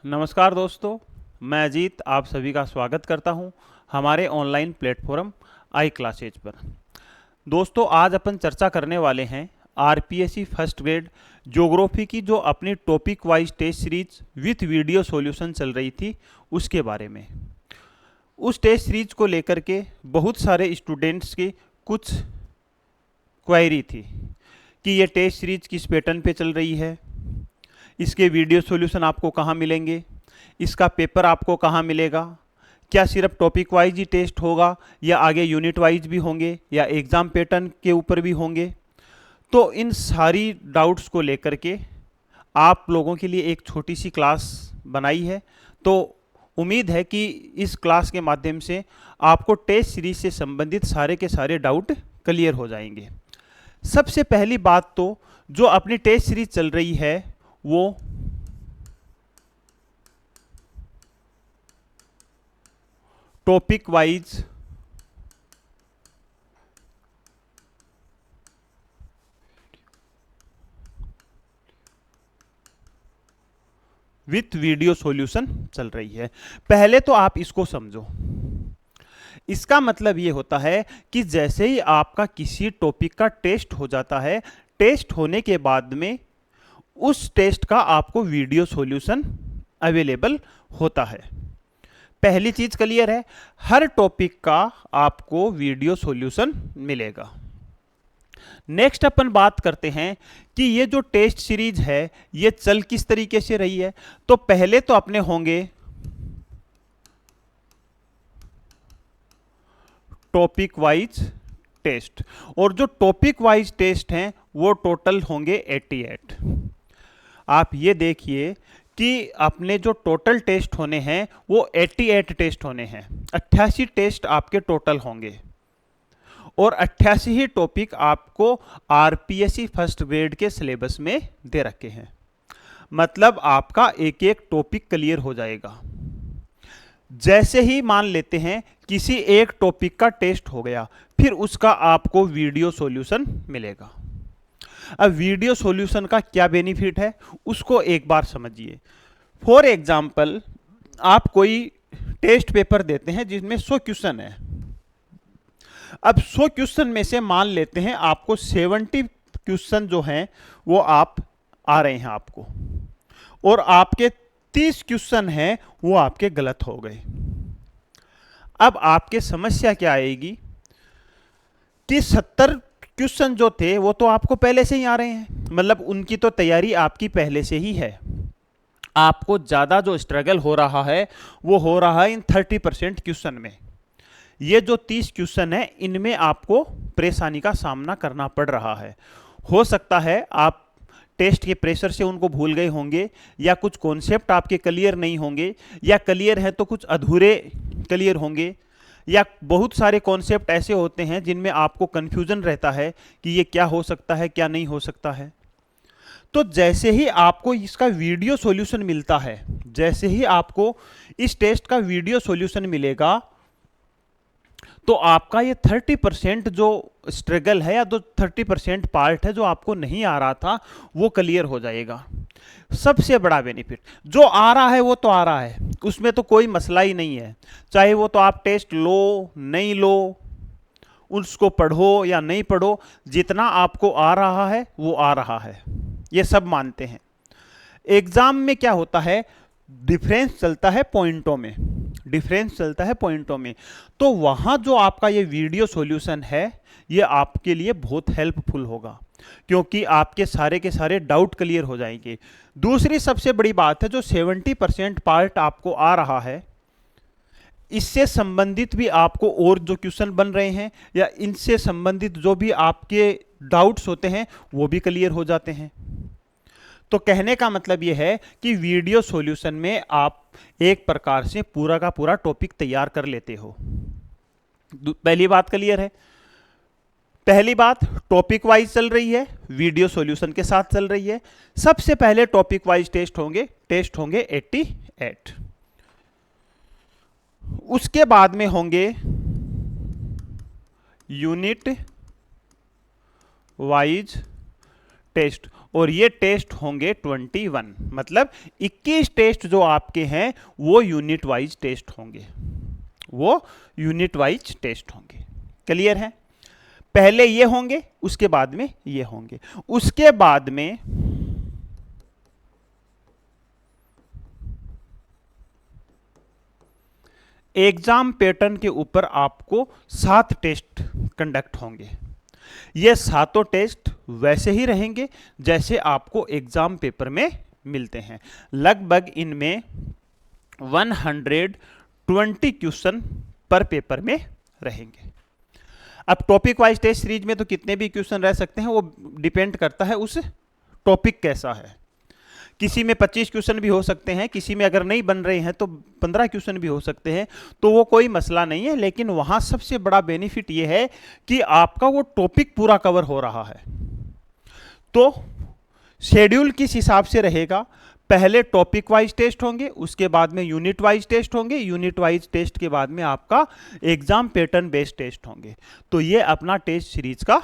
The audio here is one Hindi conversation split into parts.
नमस्कार दोस्तों, मैं अजीत आप सभी का स्वागत करता हूं हमारे ऑनलाइन प्लेटफॉर्म आई क्लासेज पर। दोस्तों, आज अपन चर्चा करने वाले हैं आरपीएससी फर्स्ट ग्रेड ज्योग्राफी की जो अपनी topic wise test series with video solution चल रही थी उसके बारे में। उस टेस्ट सीरीज को लेकर के बहुत सारे स्टूडेंट्स की कुछ क्वेरी थी कि ये टेस्ट सीरीज किस पैटर्न पे चल रही है, इसके वीडियो सॉल्यूशन आपको कहाँ मिलेंगे, इसका पेपर आपको कहाँ मिलेगा, क्या सिर्फ टॉपिक वाइज ही टेस्ट होगा या आगे यूनिट वाइज भी होंगे या एग्ज़ाम पैटर्न के ऊपर भी होंगे। तो इन सारी डाउट्स को लेकर के आप लोगों के लिए एक छोटी सी क्लास बनाई है। तो उम्मीद है कि इस क्लास के माध्यम से आपको टेस्ट सीरीज से संबंधित सारे के सारे डाउट क्लियर हो जाएंगे। सबसे पहली बात तो जो अपनी टेस्ट सीरीज चल रही है वो topic wise with video solution चल रही है। पहले तो आप इसको समझो। इसका मतलब ये होता है कि जैसे ही आपका किसी टॉपिक का टेस्ट हो जाता है, टेस्ट होने के बाद में उस टेस्ट का आपको वीडियो सॉल्यूशन अवेलेबल होता है। पहली चीज क्लियर है, हर टॉपिक का आपको वीडियो सॉल्यूशन मिलेगा। नेक्स्ट अपन बात करते हैं कि ये जो टेस्ट सीरीज है ये चल किस तरीके से रही है। तो पहले तो अपने होंगे टॉपिक वाइज टेस्ट, और जो टॉपिक वाइज टेस्ट हैं वो टोटल होंगे 88। आप ये देखिए कि अपने जो टोटल टेस्ट होने हैं वो 88 टेस्ट होने हैं। 88 टेस्ट आपके टोटल होंगे और 88 ही टॉपिक आपको आरपीएससी फर्स्ट ग्रेड के सिलेबस में दे रखे हैं। मतलब आपका एक एक टॉपिक क्लियर हो जाएगा। जैसे ही मान लेते हैं किसी एक टॉपिक का टेस्ट हो गया, फिर उसका आपको वीडियो सॉल्यूशन मिलेगा। अब वीडियो सॉल्यूशन का क्या बेनिफिट है उसको एक बार समझिए। फॉर एग्जाम्पल, आप कोई टेस्ट पेपर देते हैं जिसमें 100 क्वेश्चन है। अब 100 क्वेश्चन में से मान लेते हैं आपको 70 क्वेश्चन जो हैं वो आप आ रहे हैं आपको, और आपके 30 क्वेश्चन हैं वो आपके गलत हो गए। अब आपके समस्या क्या आएगी कि 70 क्वेश्चन जो थे वो तो आपको पहले से ही आ रहे हैं, मतलब उनकी तो तैयारी आपकी पहले से ही है। आपको ज़्यादा जो स्ट्रगल हो रहा है वो हो रहा है इन 30% क्वेश्चन में। ये जो 30 क्वेश्चन है इनमें आपको परेशानी का सामना करना पड़ रहा है। हो सकता है आप टेस्ट के प्रेशर से उनको भूल गए होंगे, या कुछ कॉन्सेप्ट आपके क्लियर नहीं होंगे, या क्लियर है तो कुछ अधूरे क्लियर होंगे, या बहुत सारे कॉन्सेप्ट ऐसे होते हैं जिनमें आपको कन्फ्यूजन रहता है कि ये क्या हो सकता है क्या नहीं हो सकता है। तो जैसे ही आपको इसका वीडियो सॉल्यूशन मिलता है, जैसे ही आपको इस टेस्ट का वीडियो सॉल्यूशन मिलेगा, तो आपका ये 30% जो स्ट्रगल है या जो 30% पार्ट है जो आपको नहीं आ रहा था वो क्लियर हो जाएगा। सबसे बड़ा बेनिफिट, जो आ रहा है वो तो आ रहा है, उसमें तो कोई मसला ही नहीं है। चाहे वो तो आप टेस्ट लो नहीं लो, उसको पढ़ो या नहीं पढ़ो, जितना आपको आ रहा है वो आ रहा है, ये सब मानते हैं। एग्जाम में क्या होता है, डिफरेंस चलता है पॉइंटों में, डिफरेंस चलता है पॉइंटों में। तो वहां जो आपका ये वीडियो सॉल्यूशन है ये आपके लिए बहुत हेल्पफुल होगा, क्योंकि आपके सारे के सारे डाउट क्लियर हो जाएंगे। दूसरी सबसे बड़ी बात है, जो 70% पार्ट आपको आ रहा है, इससे संबंधित भी आपको और जो क्वेश्चन बन रहे हैं या इनसे संबंधित जो भी आपके डाउट्स होते हैं वो भी क्लियर हो जाते हैं। तो कहने का मतलब यह है कि वीडियो सॉल्यूशन में आप एक प्रकार से पूरा का पूरा टॉपिक तैयार कर लेते हो। पहली बात क्लियर है। पहली बात, टॉपिक वाइज चल रही है, वीडियो सॉल्यूशन के साथ चल रही है। सबसे पहले टॉपिक वाइज टेस्ट होंगे 88। उसके बाद में होंगे यूनिट वाइज टेस्ट, और ये टेस्ट होंगे 21, मतलब 21 टेस्ट जो आपके हैं वो यूनिट वाइज टेस्ट होंगे, वो यूनिट वाइज टेस्ट होंगे। क्लियर है? पहले ये होंगे, उसके बाद में ये होंगे, उसके बाद में एग्जाम पैटर्न के ऊपर आपको 7 टेस्ट कंडक्ट होंगे। ये सातों टेस्ट वैसे ही रहेंगे जैसे आपको एग्जाम पेपर में मिलते हैं। लगभग इनमें 120 क्वेश्चन पर पेपर में रहेंगे। अब टॉपिक वाइज टेस्ट सीरीज में तो कितने भी क्वेश्चन रह सकते हैं, वो डिपेंड करता है उस टॉपिक कैसा है। किसी में 25 क्वेश्चन भी हो सकते हैं, किसी में अगर नहीं बन रहे हैं तो 15 क्वेश्चन भी हो सकते हैं, तो वो कोई मसला नहीं है। लेकिन वहाँ सबसे बड़ा बेनिफिट ये है कि आपका वो टॉपिक पूरा कवर हो रहा है। तो शेड्यूल किस हिसाब से रहेगा? पहले टॉपिक वाइज टेस्ट होंगे, उसके बाद में यूनिट वाइज टेस्ट होंगे, यूनिट वाइज टेस्ट के बाद में आपका एग्जाम पैटर्न बेस्ड टेस्ट होंगे। तो ये अपना टेस्ट सीरीज का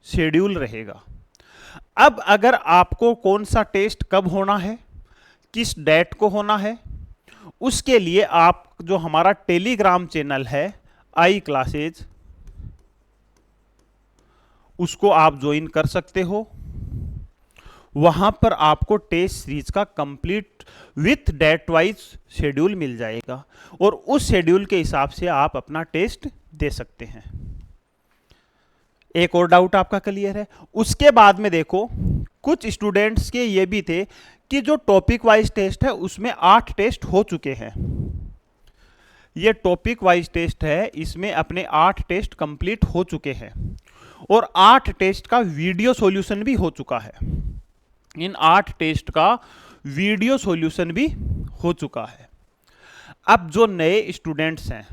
शेड्यूल रहेगा। अब अगर आपको कौन सा टेस्ट कब होना है, किस डेट को होना है, उसके लिए आप जो हमारा टेलीग्राम चैनल है आई क्लासेज, उसको आप ज्वाइन कर सकते हो। वहां पर आपको टेस्ट सीरीज का complete with date wise schedule मिल जाएगा, और उस शेड्यूल के हिसाब से आप अपना टेस्ट दे सकते हैं। एक और डाउट आपका क्लियर है? उसके बाद में देखो, कुछ स्टूडेंट्स के ये भी थे कि जो टॉपिक वाइज टेस्ट है उसमें 8 टेस्ट हो चुके हैं। ये टॉपिक वाइज टेस्ट है, इसमें अपने 8 टेस्ट कंप्लीट हो चुके हैं, और 8 टेस्ट का वीडियो सॉल्यूशन भी हो चुका है। इन 8 टेस्ट का वीडियो सॉल्यूशन भी हो चुका है। अब जो नए स्टूडेंट्स हैं,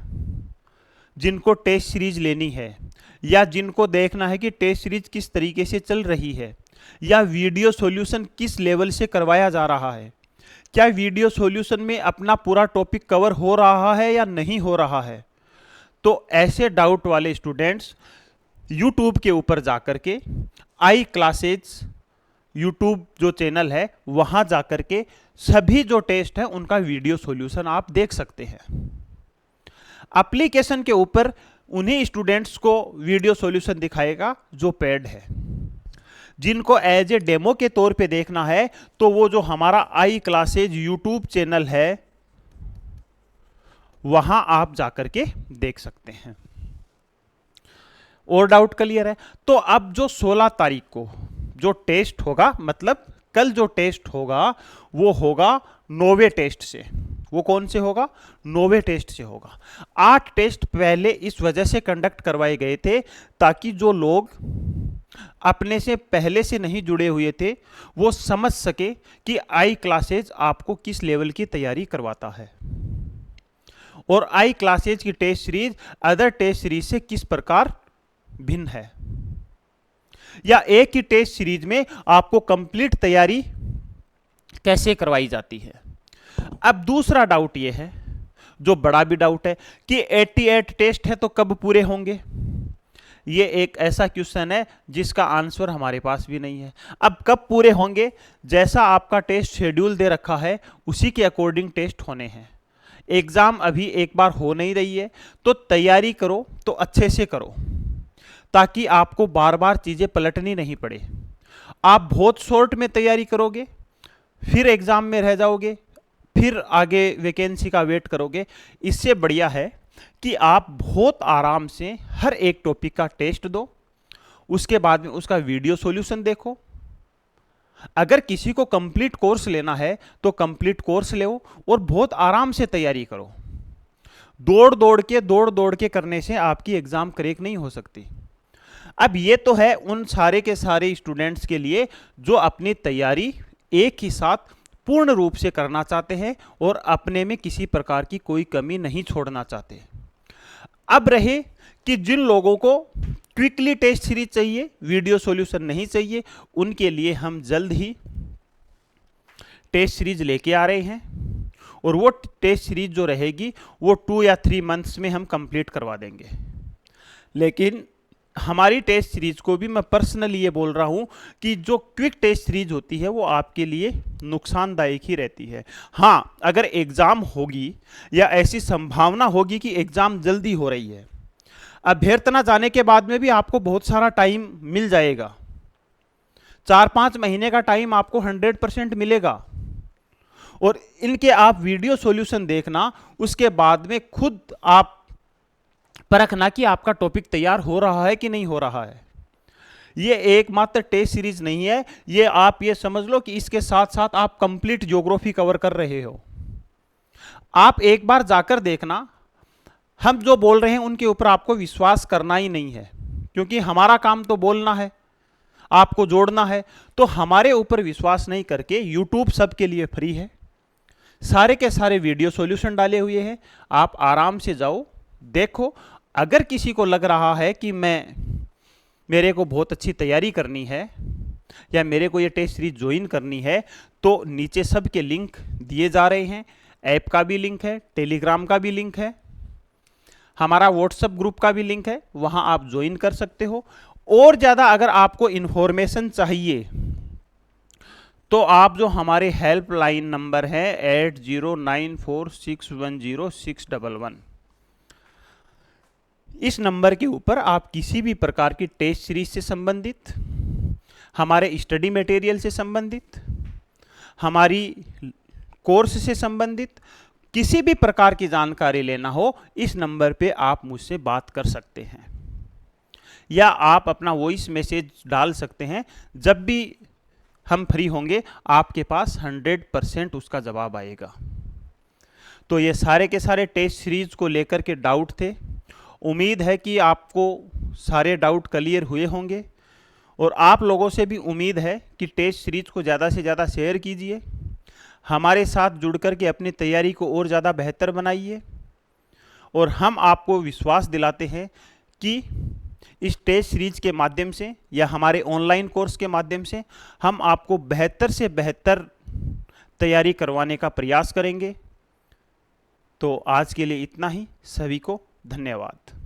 जिनको टेस्ट सीरीज लेनी है, या जिनको देखना है कि टेस्ट सीरीज किस तरीके से चल रही है, या वीडियो सॉल्यूशन किस लेवल से करवाया जा रहा है, क्या वीडियो सॉल्यूशन में अपना पूरा टॉपिक कवर हो रहा है या नहीं हो रहा है, तो ऐसे डाउट वाले स्टूडेंट्स यूट्यूब के ऊपर जाकर के आई क्लासेज यूट्यूब जो चैनल है वहां जाकर के सभी जो टेस्ट है उनका वीडियो सॉल्यूशन आप देख सकते हैं। एप्लीकेशन के ऊपर उन्हीं स्टूडेंट्स को वीडियो सॉल्यूशन दिखाएगा जो पेड है। जिनको एज ए डेमो के तौर पे देखना है तो वो जो हमारा आई क्लासेज यूट्यूब चैनल है वहां आप जाकर के देख सकते हैं। और डाउट क्लियर है? तो अब जो 16 तारीख को जो टेस्ट होगा, मतलब कल जो टेस्ट होगा, वो होगा 9वें टेस्ट से। वो कौन से होगा? 9वें टेस्ट से होगा। 8 टेस्ट पहले इस वजह से कंडक्ट करवाए गए थे ताकि जो लोग अपने से पहले से नहीं जुड़े हुए थे वो समझ सके कि आई क्लासेज आपको किस लेवल की तैयारी करवाता है, और आई क्लासेज की test series other test series से किस प्रकार भिन्न है, या एक ही टेस्ट सीरीज में आपको कंप्लीट तैयारी कैसे करवाई जाती है। अब दूसरा डाउट यह है, जो बड़ा भी डाउट है, कि 88 टेस्ट है तो कब पूरे होंगे। ये एक ऐसा क्वेश्चन है जिसका आंसर हमारे पास भी नहीं है। अब कब पूरे होंगे? जैसा आपका टेस्ट शेड्यूल दे रखा है उसी के अकॉर्डिंग टेस्ट होने हैं। एग्जाम अभी एक बार हो नहीं रही है, तो तैयारी करो तो अच्छे से करो, ताकि आपको बार बार चीजें पलटनी नहीं पड़े। आप बहुत शॉर्ट में तैयारी करोगे, फिर एग्जाम में रह जाओगे, फिर आगे वैकेंसी का वेट करोगे। इससे बढ़िया है कि आप बहुत आराम से हर एक टॉपिक का टेस्ट दो, उसके बाद में उसका वीडियो सॉल्यूशन देखो। अगर किसी को कंप्लीट कोर्स लेना है तो कंप्लीट कोर्स लो और बहुत आराम से तैयारी करो। दौड़ दौड़ के करने से आपकी एग्जाम क्रैक नहीं हो सकती। अब ये तो है उन सारे के सारे स्टूडेंट्स के लिए जो अपनी तैयारी एक ही साथ पूर्ण रूप से करना चाहते हैं और अपने में किसी प्रकार की कोई कमी नहीं छोड़ना चाहते। अब रहे कि जिन लोगों को क्विकली टेस्ट सीरीज चाहिए, वीडियो सॉल्यूशन नहीं चाहिए, उनके लिए हम जल्द ही टेस्ट सीरीज लेके आ रहे हैं, और वो टेस्ट सीरीज जो रहेगी वो 2 या 3 मंथ्स में हम कंप्लीट करवा देंगे। लेकिन हमारी टेस्ट सीरीज को भी मैं पर्सनली ये बोल रहा हूँ कि जो क्विक टेस्ट सीरीज होती है वो आपके लिए नुकसानदायक ही रहती है। हाँ, अगर एग्ज़ाम होगी या ऐसी संभावना होगी कि एग्ज़ाम जल्दी हो रही है, अभ्यर्थना जाने के बाद में भी आपको बहुत सारा टाइम मिल जाएगा, 4-5 महीने का टाइम आपको 100% मिलेगा, और इनके आप वीडियो सॉल्यूशन देखना, उसके बाद में खुद आप परखना कि आपका टॉपिक तैयार हो रहा है कि नहीं हो रहा है। ये एकमात्र टेस्ट सीरीज नहीं है, ये आप ये समझ लो कि इसके साथ साथ आप कंप्लीट ज्योग्राफी कवर कर रहे हो। आप एक बार जाकर देखना, हम जो बोल रहे हैं उनके ऊपर आपको विश्वास करना ही नहीं है, क्योंकि हमारा काम तो बोलना है, आपको जोड़ना है। तो हमारे ऊपर विश्वास नहीं करके यूट्यूब सबके लिए फ्री है, सारे के सारे वीडियो सॉल्यूशन डाले हुए हैं, आप आराम से जाओ देखो। अगर किसी को लग रहा है कि मेरे को बहुत अच्छी तैयारी करनी है या मेरे को ये टेस्ट सीरीज ज्वाइन करनी है, तो नीचे सब के लिंक दिए जा रहे हैं। ऐप का भी लिंक है, टेलीग्राम का भी लिंक है, हमारा व्हाट्सएप ग्रुप का भी लिंक है, वहां आप ज्वाइन कर सकते हो। और ज़्यादा अगर आपको इन्फॉर्मेशन चाहिए तो आप जो हमारे हेल्पलाइन नंबर है 8094610611, इस नंबर के ऊपर आप किसी भी प्रकार की टेस्ट सीरीज से संबंधित, हमारे स्टडी मटेरियल से संबंधित, हमारी कोर्स से संबंधित किसी भी प्रकार की जानकारी लेना हो, इस नंबर पे आप मुझसे बात कर सकते हैं, या आप अपना वॉइस मैसेज डाल सकते हैं। जब भी हम फ्री होंगे आपके पास 100% उसका जवाब आएगा। तो ये सारे के सारे टेस्ट सीरीज को लेकर के डाउट थे। उम्मीद है कि आपको सारे डाउट क्लियर हुए होंगे, और आप लोगों से भी उम्मीद है कि टेस्ट सीरीज को ज़्यादा से ज़्यादा शेयर कीजिए, हमारे साथ जुड़ कर के अपनी तैयारी को और ज़्यादा बेहतर बनाइए। और हम आपको विश्वास दिलाते हैं कि इस टेस्ट सीरीज के माध्यम से या हमारे ऑनलाइन कोर्स के माध्यम से हम आपको बेहतर से बेहतर तैयारी करवाने का प्रयास करेंगे। तो आज के लिए इतना ही, सभी को धन्यवाद।